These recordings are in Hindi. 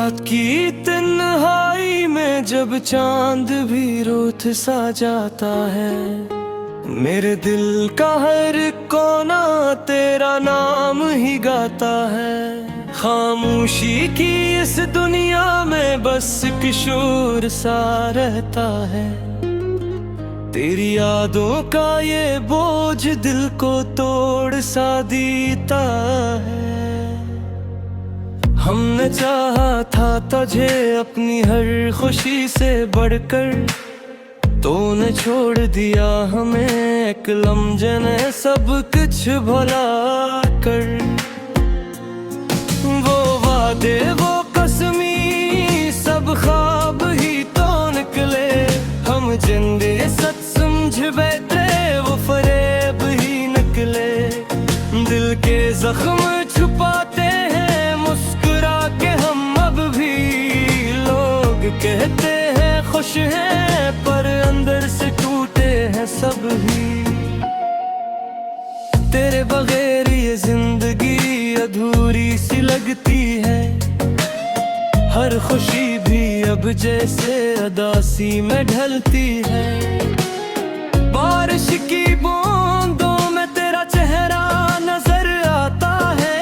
रात की तन्हाई में जब चांद भी रूठ सा जाता है, मेरे दिल का हर कोना तेरा नाम ही गाता है। खामोशी की इस दुनिया में बस किशोर सा रहता है, तेरी यादों का ये बोझ दिल को तोड़ सा देता है। हमने चाहा था तुझे अपनी हर खुशी से बढ़कर, तूने छोड़ दिया हमें एक लम्हे ने सब कुछ भुला कर। वो वादे वो कसमी सब ख्वाब ही तो निकले, हम जिंदे सच समझ बैठे वो फरेब ही निकले। दिल के जख्म छुपाते हैं मुस्कुरा के हम अब भी, लोग कहते हैं खुश हैं पर अंदर से टूटे हैं सब ही। तेरे बगैर ये जिंदगी अधूरी सी लगती है, हर खुशी भी अब जैसे अदासी में ढलती है। बारिश की बूंदों में तेरा चेहरा नजर आता है,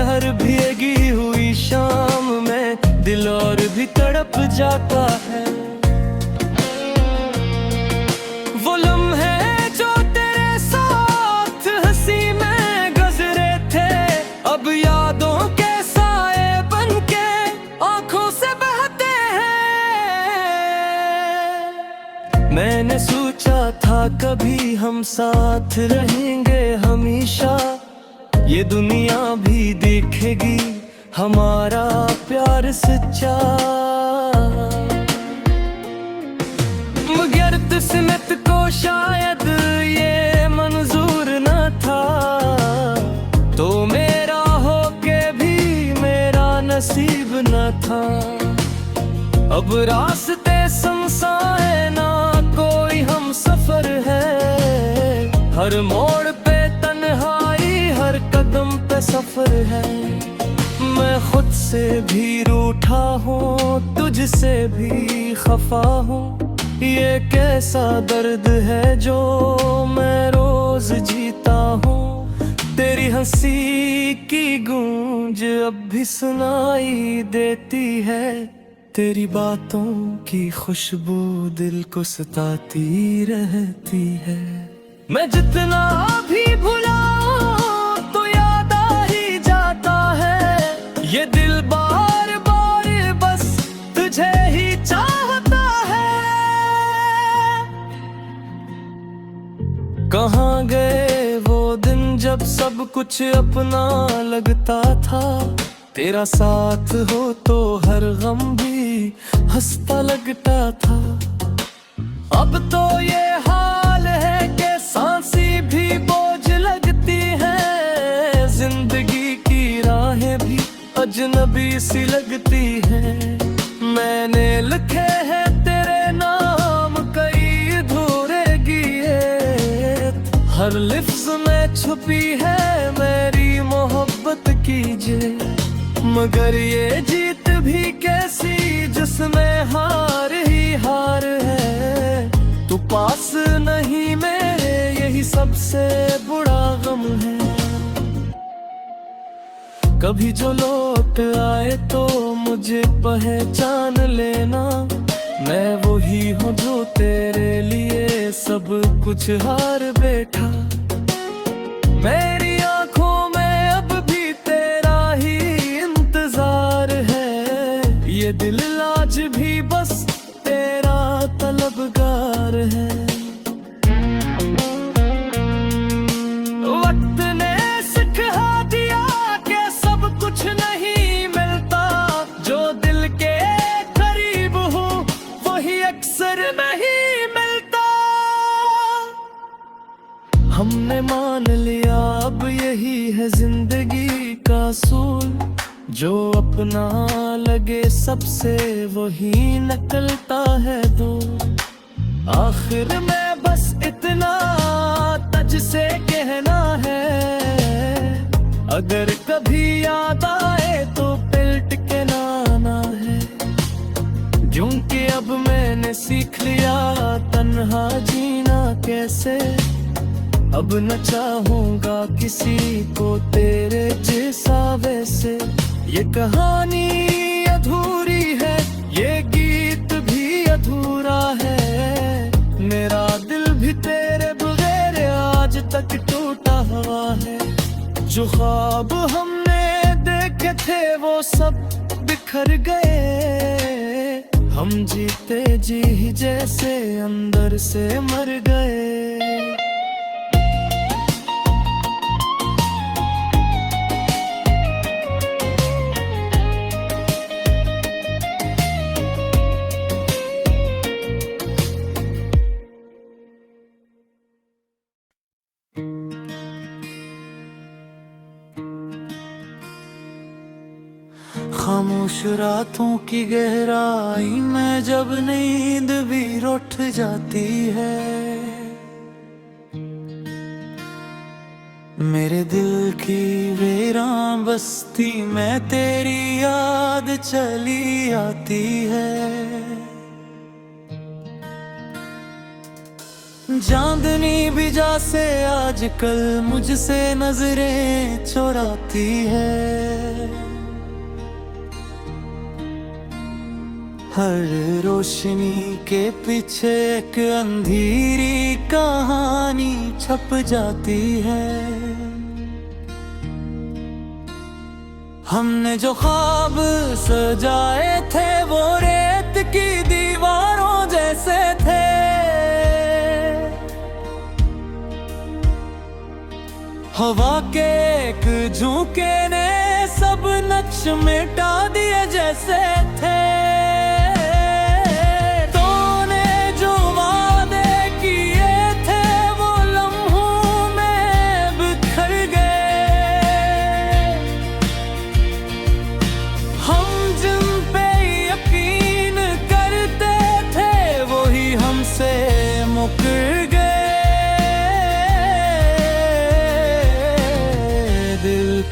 हर भीगी हुई शाम में दिल और भी तड़प जाता है। वो लम्हे जो तेरे साथ हंसी में गुजरे थे, अब यादों के साए बनके आंखों से बहते हैं। मैंने सोचा था कभी हम साथ रहेंगे हमेशा, ये दुनिया भी देखेगी हमारा प्यार सच्चा। मगर किस्मत को शायद ये मंजूर न था, तो मेरा होके भी मेरा नसीब न था। अब रास्ते सुनसान है ना कोई हम सफर है, हर मोड़ पे तन्हाई हर कदम पे सफर है। मैं खुद से भी रूठा हूँ तुझसे भी खफा हूँ, ये कैसा दर्द है जो मैं रोज जीता हूँ। तेरी हंसी की गूंज अब भी सुनाई देती है, तेरी बातों की खुशबू दिल को सताती रहती है। मैं जितना भी भुलाऊं तो याद आ ही जाता है, ये दिल बार बार बस तुझे ही चाहता है। कहाँ गए वो दिन जब सब कुछ अपना लगता था, तेरा साथ हो तो हर गम भी हंसता लगता था। अब तो ये हाल है कि सांसी भी बोझ लगती है, जिंदगी की राहें भी अजनबी सी लगती है। मैंने लिखे हैं तेरे नाम कई अधूरे गीत, हर लिफ्ज में छुपी है मेरी मोहब्बत की जेर। मगर ये जीत भी कैसी जिसमें हार ही हार है, तू पास नहीं मेरे यही सबसे बुरा गम है। कभी जो लौट आए तो मुझे पहचान लेना, मैं वही हूँ जो तेरे लिए सब कुछ हार बैठा। मेरी आंखों में अब भी तेरा ही इंतजार है, ये दिल आज भी बस तेरा तलबगार है। वक्त ने सिखा दिया कि सब कुछ नहीं मिलता, जो दिल के करीब हो वही अक्सर नहीं मिलता। हमने मान लिया अब यही है जिंदगी का सूल, जो अपना लगे सबसे वही निकलता है दूर। आखिर में बस इतना तुझसे कहना है, अगर कभी याद आए तो पलट के ना आना। कि अब मैंने सीख लिया तन्हा जीना कैसे। अब न चाहूंगा किसी को तेरे जैसा वैसे। ये कहानी अधूरी है, ये गीत भी अधूरा है। मेरा दिल भी तेरे बगैर आज तक टूटा हुआ है। जो ख्वाब हमने देखे थे वो सब बिखर गए। हम जीते जी जैसे अंदर से मर गए। खामोश रातों की गहराई में जब नींद भी रुठ जाती है। मेरे दिल की वीरान बस्ती में तेरी याद चली आती है। चांदनी भी जैसे आजकल मुझसे नजरें चुराती है। हर रोशनी के पीछे एक अंधेरी कहानी छप जाती है। हमने जो ख्वाब सजाए थे वो रेत की दीवारों जैसे थे। हवा के एक झोंके ने सब नक्श मिटा दिए जैसे थे। तूने जो वादे किए थे वो लम्हों में बिखर गए। हम जिन पे यकीन करते थे वो ही हमसे मुकर गए।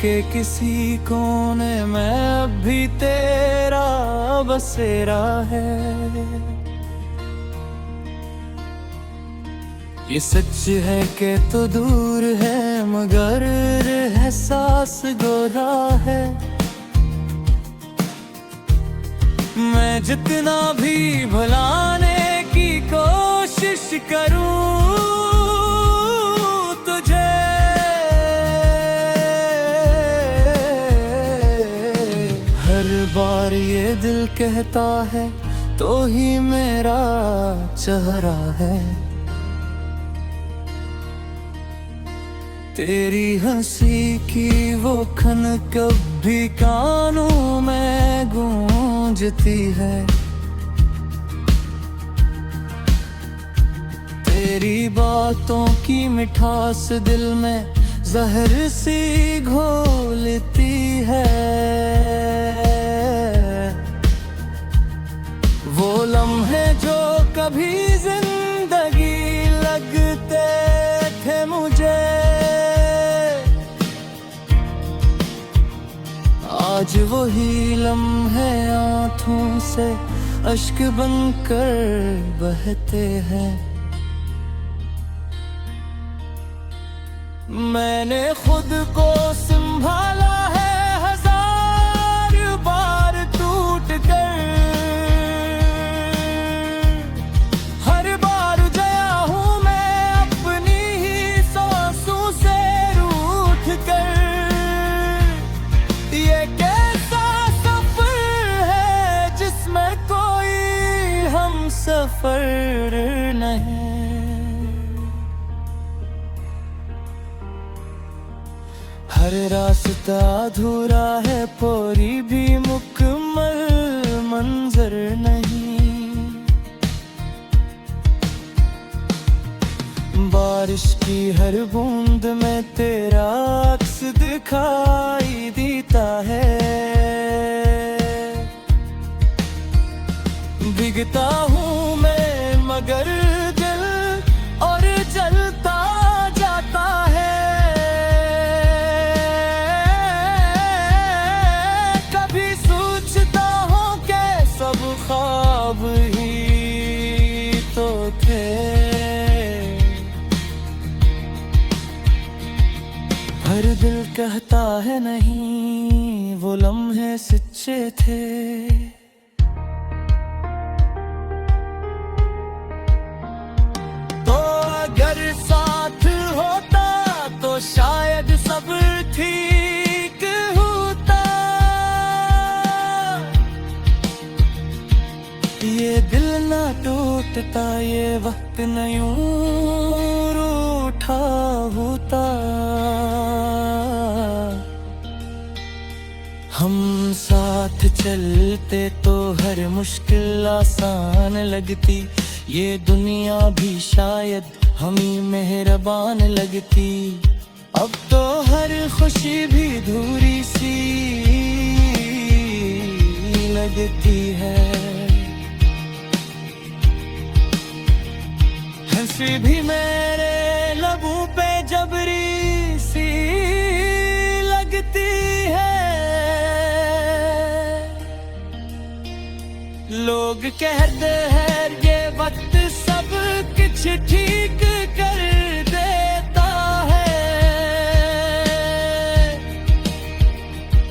के किसी कोने में अब भी तेरा बसेरा है। ये सच है कि तो दूर है मगर एहसास गोरा है। मैं जितना भी भुलाने की कोशिश करूं बार ये दिल कहता है तो ही मेरा चेहरा है। तेरी हंसी की वो खन कभी कानों में गूंजती है। तेरी बातों की मिठास दिल में जहर सी घोलती है। वो लम्हे जो कभी जिंदगी लगते थे मुझे आज वही लम्हे आंखों से अश्क बनकर बहते हैं। मैंने खुद को संभाला है हजार बार टूट कर। हर बार जया हूँ मैं अपनी ही सांसों से रूठ कर। ये कैसा सफर है जिसमें कोई हम सफर नहीं। हर रास्ता अधूरा है पूरी भी मुकम्मल मंजर नहीं। बारिश की हर बूंद में तेरा अक्स दिखाई देता है। भीगता हूँ मैं मगर दिल और जलता जाता है। ख्वाब कहता है नहीं, वो लम्हे सच्चे थे। तो अगर साथ होता तो शायद सब ठीक होता। ये दिल ना टूटता, ये वक्त न यूं रूठा होता। हम साथ चलते तो हर मुश्किल आसान लगती। ये दुनिया भी शायद हमी मेहरबान लगती। अब तो हर खुशी भी धूरी सी लगती है। हंसी भी मेरे लबों पे जबरी सी लगती है। लोग कहते हैं ये वक्त सब कुछ ठीक कर देता है,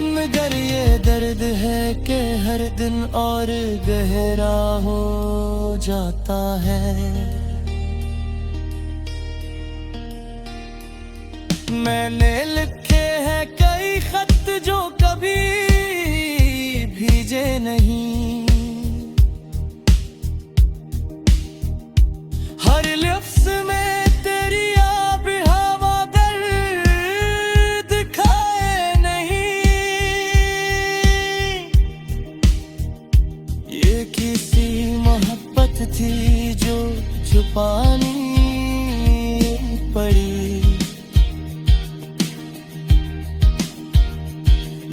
मगर ये दर्द है कि हर दिन और गहरा हो जाता है। मैंने लिखे हैं कई खत जो कभी भीजे नहीं। हर लफ्ज़ में तेरी आब हवा दर्द खाए नहीं। ये किसी मोहब्बत थी जो छुपानी पड़ी।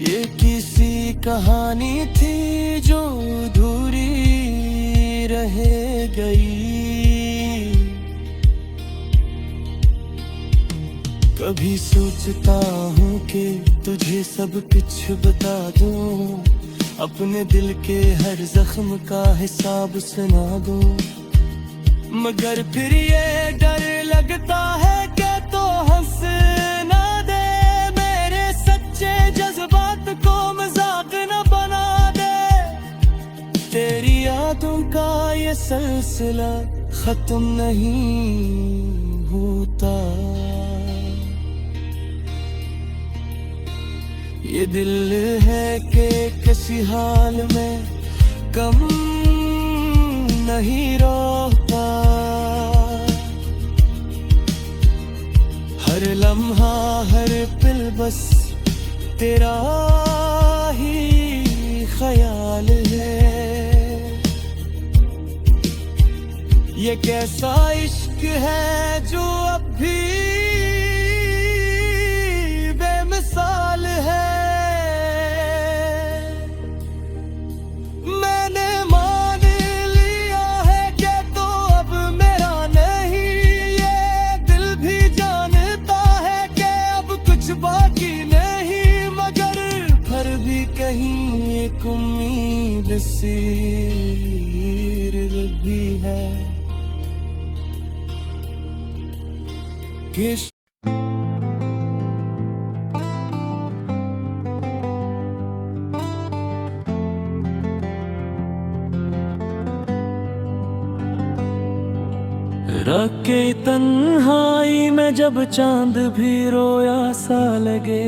ये किसी कहानी थी जो अधूरी रह गई। कभी सोचता हूँ कि तुझे सब कुछ बता दूँ, अपने दिल के हर जख्म का हिसाब सुना दूँ, मगर फिर ये डर लगता है कि तो हंस ना दे, मेरे सच्चे जज्बात को मजाक न बना दे। तेरी यादों का ये सिलसिला खत्म नहीं होता। ये दिल है कि किसी हाल में कम नहीं रोता। हर लम्हा हर पल बस तेरा ही ख्याल है। ये कैसा इश्क है जो अब भी बेमिसाल है। मैंने मान लिया है कि तो अब मेरा नहीं, ये दिल भी जानता है कि अब कुछ बाकी नहीं, मगर फिर भी कहीं एक उम्मीद सी भी है कि रख के तन्हाई में जब चांद भी रोया सा लगे,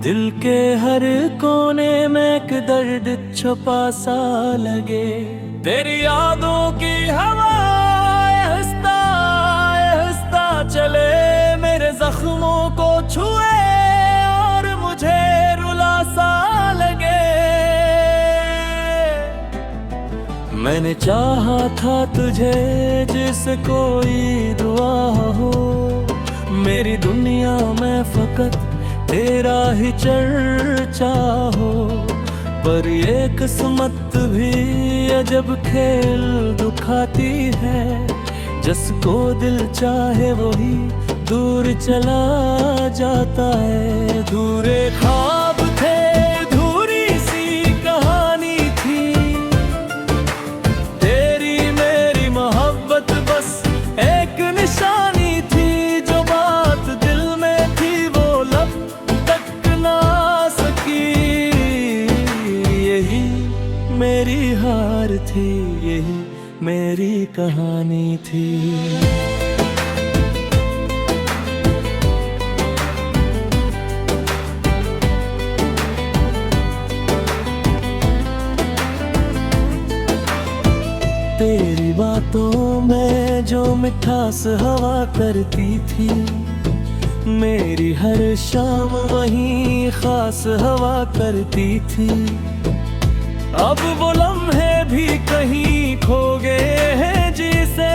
दिल के हर कोने में एक दर्द छुपा सा लगे। तेरी यादों की हवा हंसता चले, मेरे जख्मों को छुए और मुझे रुला सा लगे। मैंने चाहा था तुझे जिसे कोई दुआ हो, मेरी दुनिया में फकत तेरा ही चर्चा हो। पर ये किस्मत भी अजब खेल दुखाती है, जिसको दिल चाहे वही दूर चला जाता है। दूरे ख्वाब थे, धूरी सी कहानी थी, तेरी मेरी मोहब्बत बस एक निशानी थी। जो बात दिल में थी वो लब तक मेरी कहानी थी। तेरी बातों में जो मिठास हवा करती थी, मेरी हर शाम वही खास हवा करती थी। अब वो लम्हे भी कहीं खो गए हैं जिसे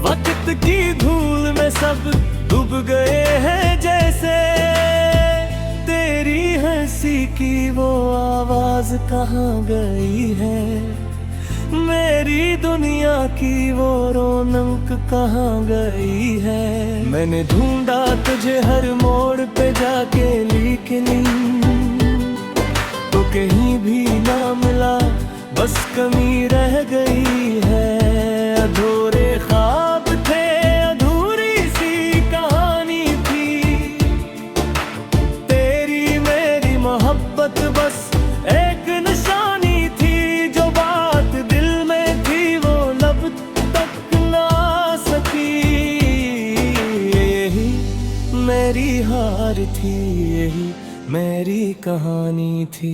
वक्त की धूल में सब डूब गए हैं जैसे। तेरी हंसी की वो आवाज कहाँ गई है, मेरी दुनिया की वो रौनक कहाँ गई है। मैंने ढूंढा तुझे हर मोड़ पे जाके लेकिन तो कहीं भी ना मिला, बस कमी रह गई है। अधूरे ख्वाब थे, अधूरी सी कहानी थी, तेरी मेरी मोहब्बत बस एक निशानी थी। जो बात दिल में थी वो लब तक ना सकी, यही मेरी हार थी, यही मेरी कहानी थी।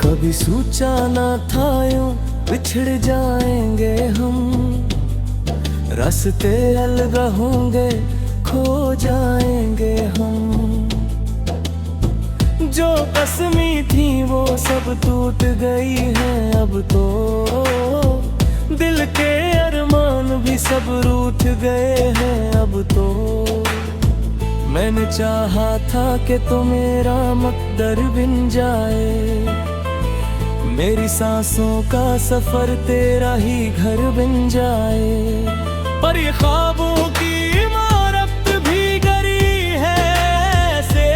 कभी सोचा ना था यूं बिछड़ जाएंगे हम, रास्ते अलग होंगे, खो जाएंगे हम। जो कसमी थी वो सब टूट गई है अब तो, दिल के अरमान भी सब रूठ गए हैं अब तो। मैंने चाहा था कि तो मेरा मकदर बन जाए, मेरी सांसों का सफर तेरा ही घर बन जाए। पर ये ख्वाबों की इमारत भी गरी है ऐसे,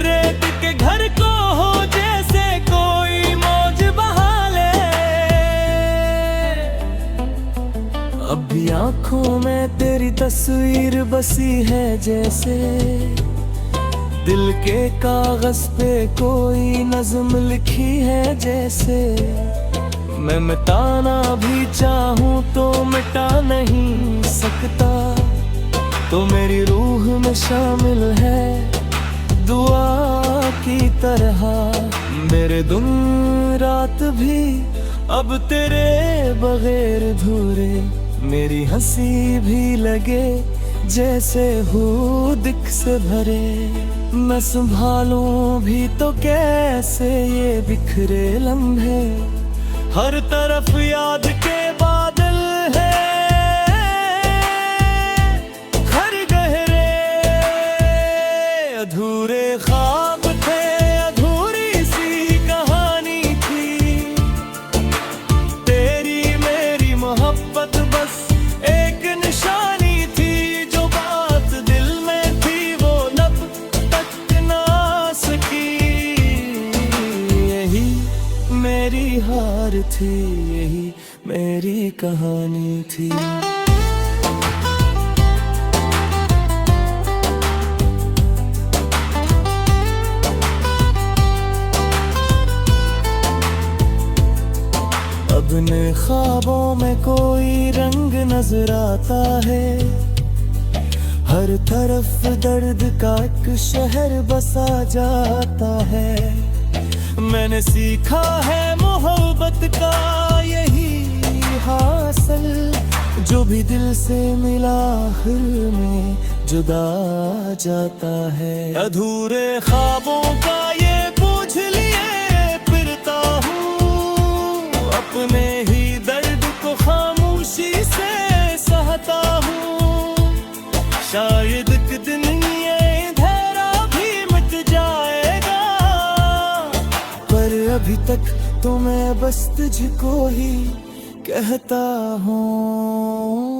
रेत के घर को हो जैसे कोई मौज बहा ले। अब भी आंखों में तेरी तस्वीर बसी है जैसे, दिल के कागज पे कोई नज़्म लिखी है जैसे। मैं मिटाना भी चाहूँ तो मिटा नहीं सकता, तो मेरी रूह में शामिल है दुआ की तरह। मेरे दिन रात भी अब तेरे बगैर अधूरे, मेरी हंसी भी लगे जैसे हो दिख से भरे। मैं संभालूं भी तो कैसे ये बिखरे लम्हे, हर तरफ याद के बादल है, हर गहरे अधूरे ख्वाब थे, अधूरी सी कहानी थी, तेरी मेरी मोहब्बत बस एक निशानी थी। जो बात दिल में थी वो लब तक ना सकी, यही मेरी हार थी, यही मेरी कहानी थी। अपने ख्वाबों में कोई रंग नजर आता है, हर तरफ दर्द का एक शहर बसा जाता है। मैंने सीखा है मोहब्बत का यही हासिल, जो भी दिल से मिला आखिर में जुदा जाता है। अधूरे ख्वाबों का ये पूछ लिए फिरता हूँ, अपने ही दर्द को खामोशी से सहता हूँ। शायद एक दिन ये अंधेरा भी मिट जाएगा, पर अभी तक तो मैं बस तुझको ही कहता हूँ।